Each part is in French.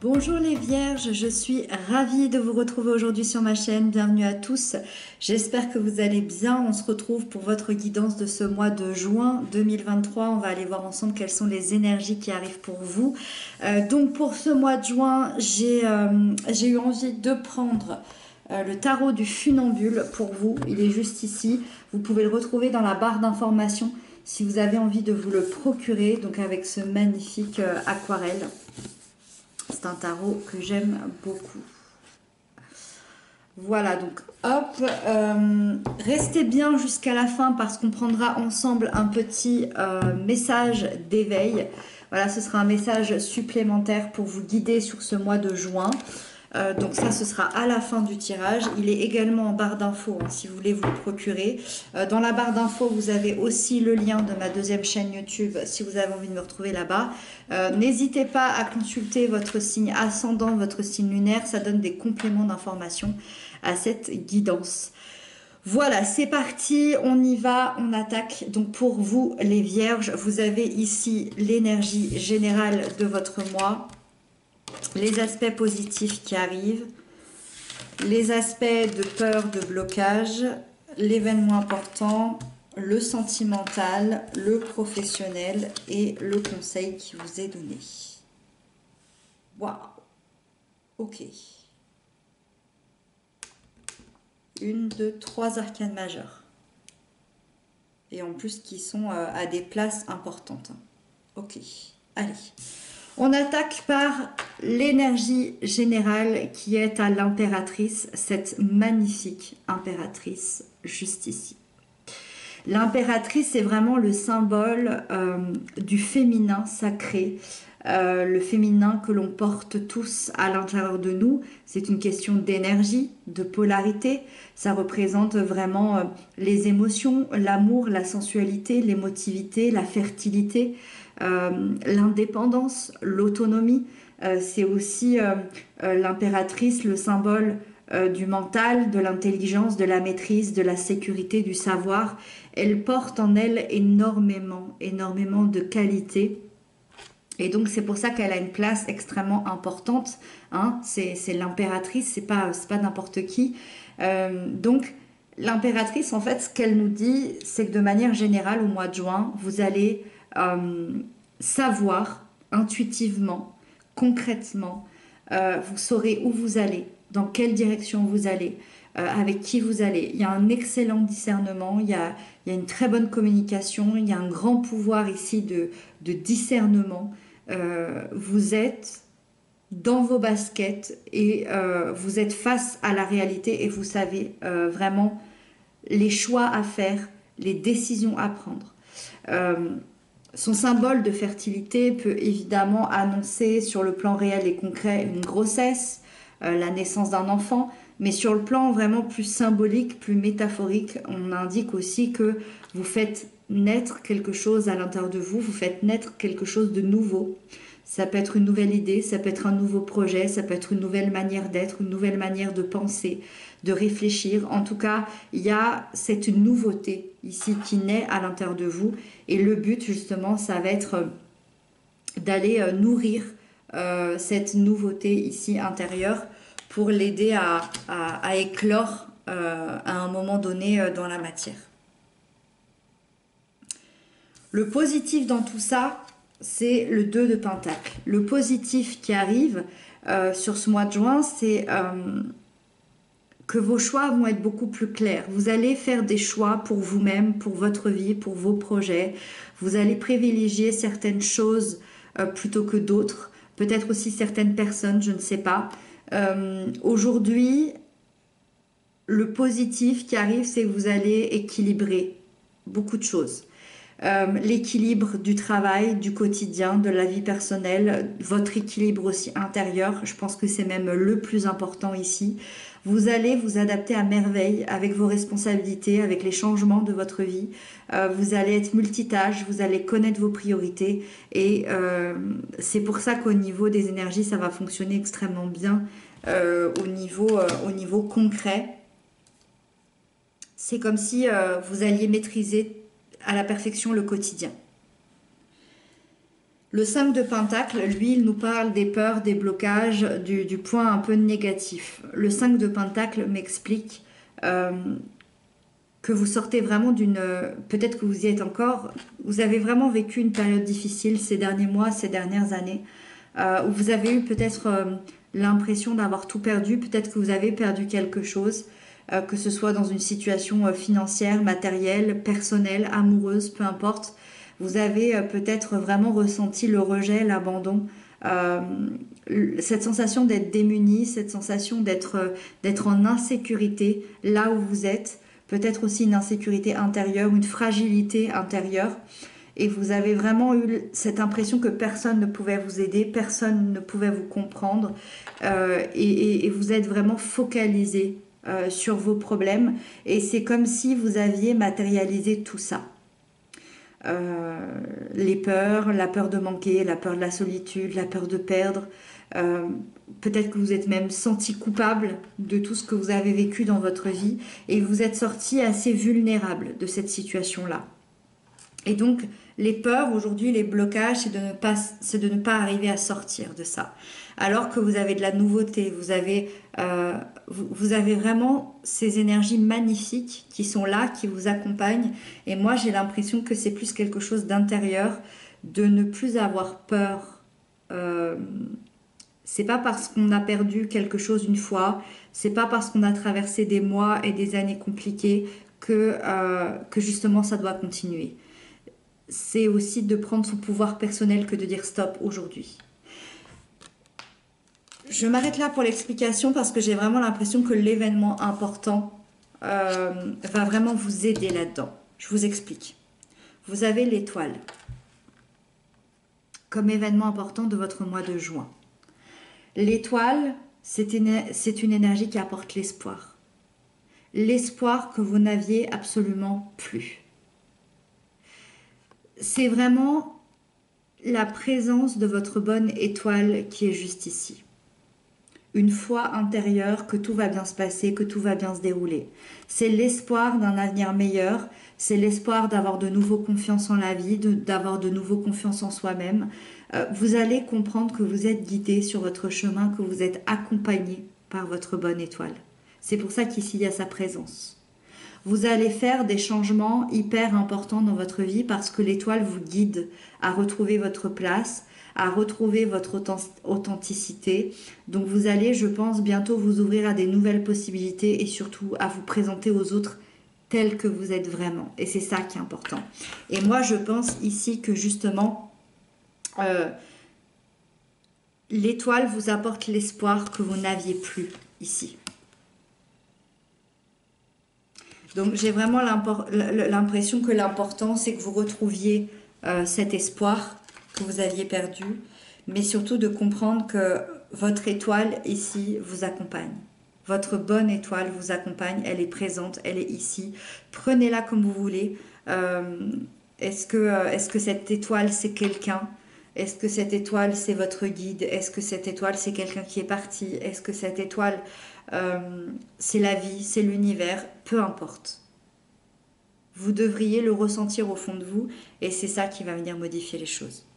Bonjour les vierges, je suis ravie de vous retrouver aujourd'hui sur ma chaîne. Bienvenue à tous. J'espère que vous allez bien. On se retrouve pour votre guidance de ce mois de juin 2023. On va aller voir ensemble quelles sont les énergies qui arrivent pour vous. Donc pour ce mois de juin, j'ai eu envie de prendre le tarot du funambule pour vous. Il est juste ici. Vous pouvez le retrouver dans la barre d'informations si vous avez envie de vous le procurer. Donc avec ce magnifique aquarelle. C'est un tarot que j'aime beaucoup. Voilà, donc hop, restez bien jusqu'à la fin parce qu'on prendra ensemble un petit message d'éveil. Voilà, ce sera un message supplémentaire pour vous guider sur ce mois de juin. Donc ça, ce sera à la fin du tirage. Il est également en barre d'infos si vous voulez vous le procurer. Dans la barre d'infos, vous avez aussi le lien de ma deuxième chaîne YouTube si vous avez envie de me retrouver là-bas. N'hésitez pas à consulter votre signe ascendant, votre signe lunaire. Ça donne des compléments d'information à cette guidance. Voilà, c'est parti, on y va, on attaque. Donc pour vous les vierges, vous avez ici l'énergie générale de votre mois. Les aspects positifs qui arrivent, les aspects de peur, de blocage, l'événement important, le sentimental, le professionnel et le conseil qui vous est donné. Waouh! Ok. 1, 2, 3 arcanes majeures. Et en plus qui sont à des places importantes. Ok, allez. On attaque par l'énergie générale qui est à l'impératrice, cette magnifique impératrice juste ici. L'impératrice est vraiment le symbole du féminin sacré, le féminin que l'on porte tous à l'intérieur de nous. C'est une question d'énergie, de polarité. Ça représente vraiment les émotions, l'amour, la sensualité, l'émotivité, la fertilité. L'indépendance, l'autonomie, c'est aussi l'impératrice, le symbole du mental, de l'intelligence, de la maîtrise, de la sécurité, du savoir. Elle porte en elle énormément de qualités. Et donc c'est pour ça qu'elle a une place extrêmement importante. Hein. C'est l'impératrice, c'est pas n'importe qui. Donc l'impératrice, en fait, ce qu'elle nous dit, c'est que de manière générale, au mois de juin, vous allez savoir intuitivement, concrètement, vous saurez où vous allez, dans quelle direction vous allez, avec qui vous allez. Il y a un excellent discernement, il y a une très bonne communication, il y a un grand pouvoir ici de discernement. Vous êtes dans vos baskets et vous êtes face à la réalité et vous savez vraiment les choix à faire, les décisions à prendre. Son symbole de fertilité peut évidemment annoncer sur le plan réel et concret une grossesse, la naissance d'un enfant, mais sur le plan vraiment plus symbolique, plus métaphorique, on indique aussi que vous faites naître quelque chose à l'intérieur de vous, vous faites naître quelque chose de nouveau. Ça peut être une nouvelle idée, ça peut être un nouveau projet, ça peut être une nouvelle manière d'être, une nouvelle manière de penser, de réfléchir. En tout cas, il y a cette nouveauté ici qui naît à l'intérieur de vous. Et le but, justement, ça va être d'aller nourrir cette nouveauté ici intérieure pour l'aider à éclore à un moment donné dans la matière. Le positif dans tout ça, c'est le 2 de Pentacle. Le positif qui arrive sur ce mois de juin, c'est que vos choix vont être beaucoup plus clairs. Vous allez faire des choix pour vous-même, pour votre vie, pour vos projets. Vous allez privilégier certaines choses plutôt que d'autres. Peut-être aussi certaines personnes, je ne sais pas. Aujourd'hui, le positif qui arrive, c'est que vous allez équilibrer beaucoup de choses. L'équilibre du travail, du quotidien, de la vie personnelle, votre équilibre aussi intérieur, je pense que c'est même le plus important ici. Vous allez vous adapter à merveille avec vos responsabilités, avec les changements de votre vie. Vous allez être multitâche, vous allez connaître vos priorités et c'est pour ça qu'au niveau des énergies, ça va fonctionner extrêmement bien au niveau concret. C'est comme si vous alliez maîtriser à la perfection le quotidien. Le 5 de Pentacle, lui, il nous parle des peurs, des blocages, du point un peu négatif. Le 5 de Pentacle m'explique euh, que vous sortez vraiment d'une... Peut-être que vous y êtes encore. Vous avez vraiment vécu une période difficile ces derniers mois, ces dernières années, où vous avez eu peut-être l'impression d'avoir tout perdu. Peut-être que vous avez perdu quelque chose, que ce soit dans une situation financière, matérielle, personnelle, amoureuse, peu importe. Vous avez peut-être vraiment ressenti le rejet, l'abandon, euh, cette sensation d'être démuni, cette sensation d'être en insécurité là où vous êtes, peut-être aussi une insécurité intérieure, une fragilité intérieure. Et vous avez vraiment eu cette impression que personne ne pouvait vous aider, personne ne pouvait vous comprendre, et vous êtes vraiment focalisé sur vos problèmes. Et c'est comme si vous aviez matérialisé tout ça. Les peurs, la peur de manquer, la peur de la solitude, la peur de perdre. Euh, Peut-être que vous êtes même senti coupable de tout ce que vous avez vécu dans votre vie et vous êtes sorti assez vulnérable de cette situation-là. Et donc, les peurs aujourd'hui, les blocages, c'est de ne pas arriver à sortir de ça. Alors que vous avez de la nouveauté, vous avez vraiment ces énergies magnifiques qui sont là, qui vous accompagnent. Et moi, j'ai l'impression que c'est plus quelque chose d'intérieur, de ne plus avoir peur. Euh, c'est pas parce qu'on a perdu quelque chose une fois, c'est pas parce qu'on a traversé des mois et des années compliquées que justement ça doit continuer. C'est aussi de prendre son pouvoir personnel que de dire stop aujourd'hui. Je m'arrête là pour l'explication parce que j'ai vraiment l'impression que l'événement important va vraiment vous aider là-dedans. Je vous explique. Vous avez l'étoile comme événement important de votre mois de juin. L'étoile, c'est une énergie qui apporte l'espoir. L'espoir que vous n'aviez absolument plus. C'est vraiment la présence de votre bonne étoile qui est juste ici. Une foi intérieure que tout va bien se passer, que tout va bien se dérouler. C'est l'espoir d'un avenir meilleur, c'est l'espoir d'avoir de nouveau confiance en la vie, d'avoir de nouveau confiance en soi-même. Vous allez comprendre que vous êtes guidé sur votre chemin, que vous êtes accompagné par votre bonne étoile. C'est pour ça qu'ici il y a sa présence. Vous allez faire des changements hyper importants dans votre vie parce que l'étoile vous guide à retrouver votre place, à retrouver votre authenticité. Donc vous allez, je pense, bientôt vous ouvrir à des nouvelles possibilités et surtout à vous présenter aux autres tels que vous êtes vraiment. Et c'est ça qui est important. Et moi, je pense ici que justement, l'étoile vous apporte l'espoir que vous n'aviez plus ici. Donc j'ai vraiment l'impression que l'important c'est que vous retrouviez cet espoir que vous aviez perdu, mais surtout de comprendre que votre étoile ici vous accompagne. Votre bonne étoile vous accompagne, elle est présente, elle est ici. Prenez-la comme vous voulez. Est-ce que cette étoile c'est quelqu'un ? Est-ce que cette étoile c'est votre guide ? Est-ce que cette étoile c'est quelqu'un qui est parti ? Est-ce que cette étoile c'est la vie, c'est l'univers, peu importe. Vous devriez le ressentir au fond de vous et c'est ça qui va venir modifier les choses.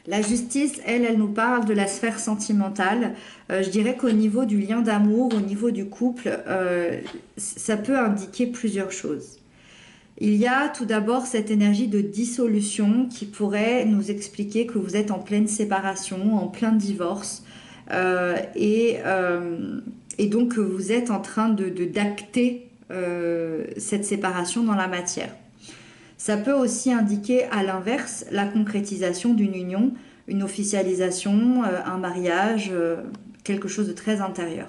La justice, elle nous parle de la sphère sentimentale. Je dirais qu'au niveau du lien d'amour, au niveau du couple, ça peut indiquer plusieurs choses. Il y a tout d'abord cette énergie de dissolution qui pourrait nous expliquer que vous êtes en pleine séparation, en plein divorce, et donc vous êtes en train d'acter cette séparation dans la matière. Ça peut aussi indiquer à l'inverse la concrétisation d'une union, une officialisation, un mariage, quelque chose de très intérieur.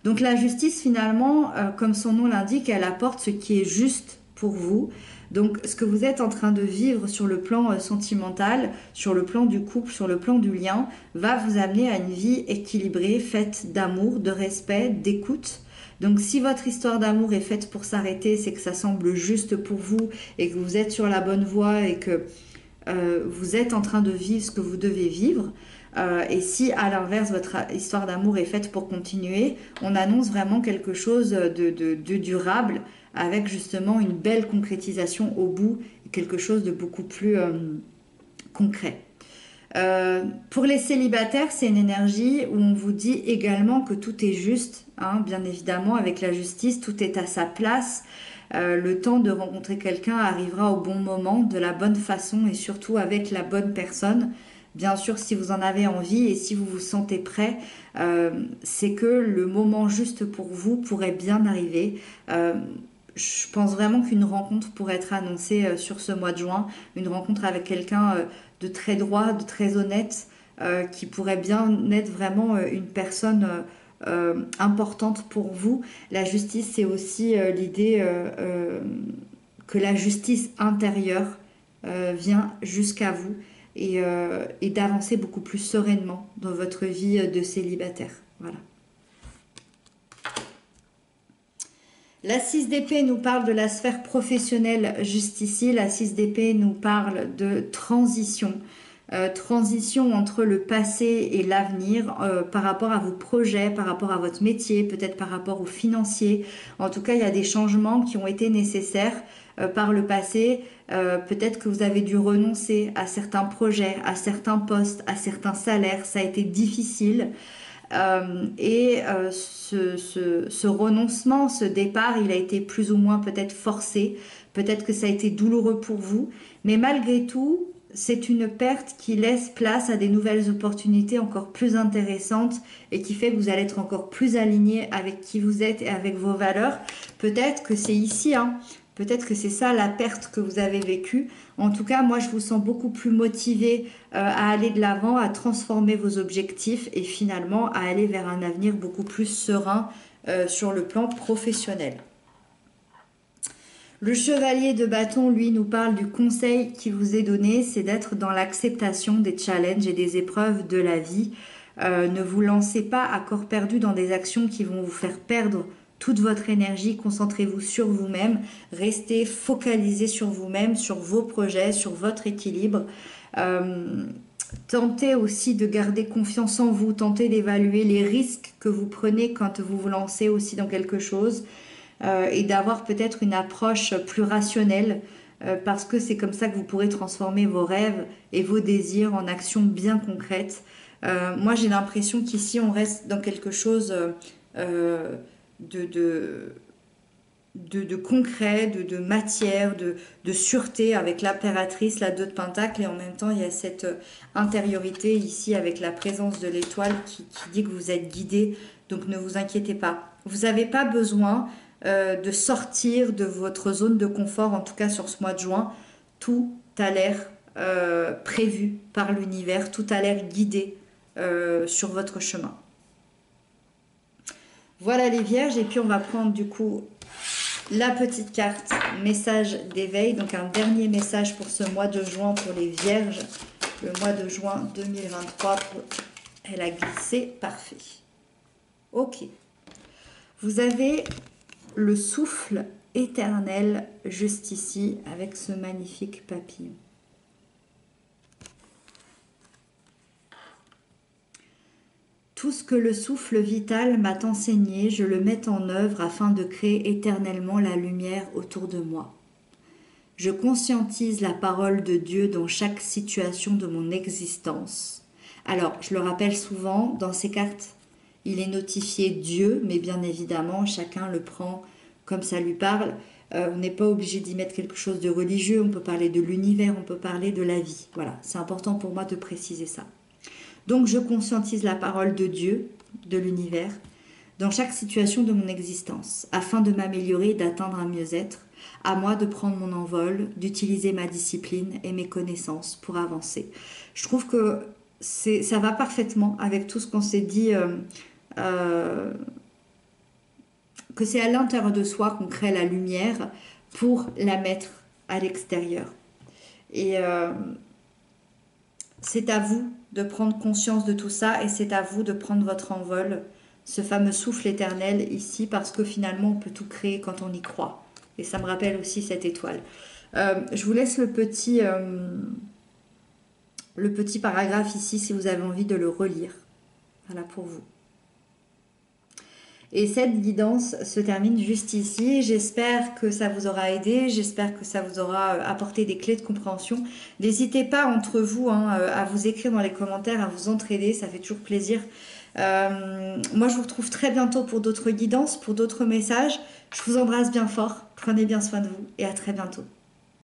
Donc la justice finalement, comme son nom l'indique, elle apporte ce qui est juste pour vous. Donc ce que vous êtes en train de vivre sur le plan sentimental, sur le plan du couple, sur le plan du lien, va vous amener à une vie équilibrée, faite d'amour, de respect, d'écoute. Donc si votre histoire d'amour est faite pour s'arrêter, c'est que ça semble juste pour vous et que vous êtes sur la bonne voie et que vous êtes en train de vivre ce que vous devez vivre. Et si à l'inverse votre histoire d'amour est faite pour continuer, on annonce vraiment quelque chose de durable avec justement une belle concrétisation au bout, quelque chose de beaucoup plus concret. Pour les célibataires, c'est une énergie où on vous dit également que tout est juste, hein, bien évidemment, avec la justice, tout est à sa place. Le temps de rencontrer quelqu'un arrivera au bon moment, de la bonne façon et surtout avec la bonne personne. Bien sûr, si vous en avez envie et si vous vous sentez prêt, c'est que le moment juste pour vous pourrait bien arriver. Je pense vraiment qu'une rencontre pourrait être annoncée sur ce mois de juin, une rencontre avec quelqu'un de très droit, de très honnête, qui pourrait bien être vraiment une personne importante pour vous. La justice, c'est aussi l'idée que la justice intérieure vient jusqu'à vous et d'avancer beaucoup plus sereinement dans votre vie de célibataire. Voilà. La 6 d'épée nous parle de la sphère professionnelle juste ici. La 6 d'épée nous parle de transition. Transition entre le passé et l'avenir par rapport à vos projets, par rapport à votre métier, peut-être par rapport aux financiers. En tout cas, il y a des changements qui ont été nécessaires par le passé. Peut-être que vous avez dû renoncer à certains projets, à certains postes, à certains salaires. Ça a été difficile. Ce renoncement, ce départ, il a été plus ou moins peut-être forcé, peut-être que ça a été douloureux pour vous, mais malgré tout, c'est une perte qui laisse place à des nouvelles opportunités encore plus intéressantes et qui fait que vous allez être encore plus aligné avec qui vous êtes et avec vos valeurs. Peut-être que c'est ici, hein, peut-être que c'est ça la perte que vous avez vécue. En tout cas, moi, je vous sens beaucoup plus motivé à aller de l'avant, à transformer vos objectifs et finalement à aller vers un avenir beaucoup plus serein sur le plan professionnel. Le chevalier de bâton, lui, nous parle du conseil qui vous est donné, c'est d'être dans l'acceptation des challenges et des épreuves de la vie. Ne vous lancez pas à corps perdu dans des actions qui vont vous faire perdre toute votre énergie. Concentrez-vous sur vous-même, restez focalisé sur vous-même, sur vos projets, sur votre équilibre. Tentez aussi de garder confiance en vous, tentez d'évaluer les risques que vous prenez quand vous vous lancez aussi dans quelque chose. Et d'avoir peut-être une approche plus rationnelle parce que c'est comme ça que vous pourrez transformer vos rêves et vos désirs en actions bien concrètes. Moi, j'ai l'impression qu'ici, on reste dans quelque chose de, de, de concret, de matière, de sûreté avec l'impératrice, la 2 de Pentacle, et en même temps, il y a cette intériorité ici avec la présence de l'étoile qui dit que vous êtes guidé, donc ne vous inquiétez pas. Vous n'avez pas besoin de sortir de votre zone de confort, en tout cas sur ce mois de juin. Tout a l'air prévu par l'univers, tout a l'air guidé sur votre chemin. Voilà les vierges, et puis on va prendre du coup la petite carte message d'éveil, donc un dernier message pour ce mois de juin pour les vierges. Le mois de juin 2023, elle a glissé, parfait. Ok. Vous avez le souffle éternel juste ici avec ce magnifique papillon. Tout ce que le souffle vital m'a enseigné, je le mets en œuvre afin de créer éternellement la lumière autour de moi. Je conscientise la parole de Dieu dans chaque situation de mon existence. Alors, je le rappelle souvent, dans ces cartes, il est notifié Dieu, mais bien évidemment, chacun le prend comme ça lui parle. On n'est pas obligé d'y mettre quelque chose de religieux, on peut parler de l'univers, on peut parler de la vie. Voilà, c'est important pour moi de préciser ça. Donc je conscientise la parole de Dieu, de l'univers, dans chaque situation de mon existence, afin de m'améliorer et d'atteindre un mieux-être. À moi de prendre mon envol, d'utiliser ma discipline et mes connaissances pour avancer. Je trouve que ça va parfaitement avec tout ce qu'on s'est dit, que c'est à l'intérieur de soi qu'on crée la lumière pour la mettre à l'extérieur. Et c'est à vous de prendre conscience de tout ça et c'est à vous de prendre votre envol, ce fameux souffle éternel ici, parce que finalement on peut tout créer quand on y croit. Et ça me rappelle aussi cette étoile. Je vous laisse le petit paragraphe ici si vous avez envie de le relire. Voilà pour vous. Et cette guidance se termine juste ici. J'espère que ça vous aura aidé, j'espère que ça vous aura apporté des clés de compréhension. N'hésitez pas entre vous hein, à vous écrire dans les commentaires, à vous entraider, ça fait toujours plaisir. Moi, je vous retrouve très bientôt pour d'autres guidances, pour d'autres messages. Je vous embrasse bien fort, prenez bien soin de vous et à très bientôt.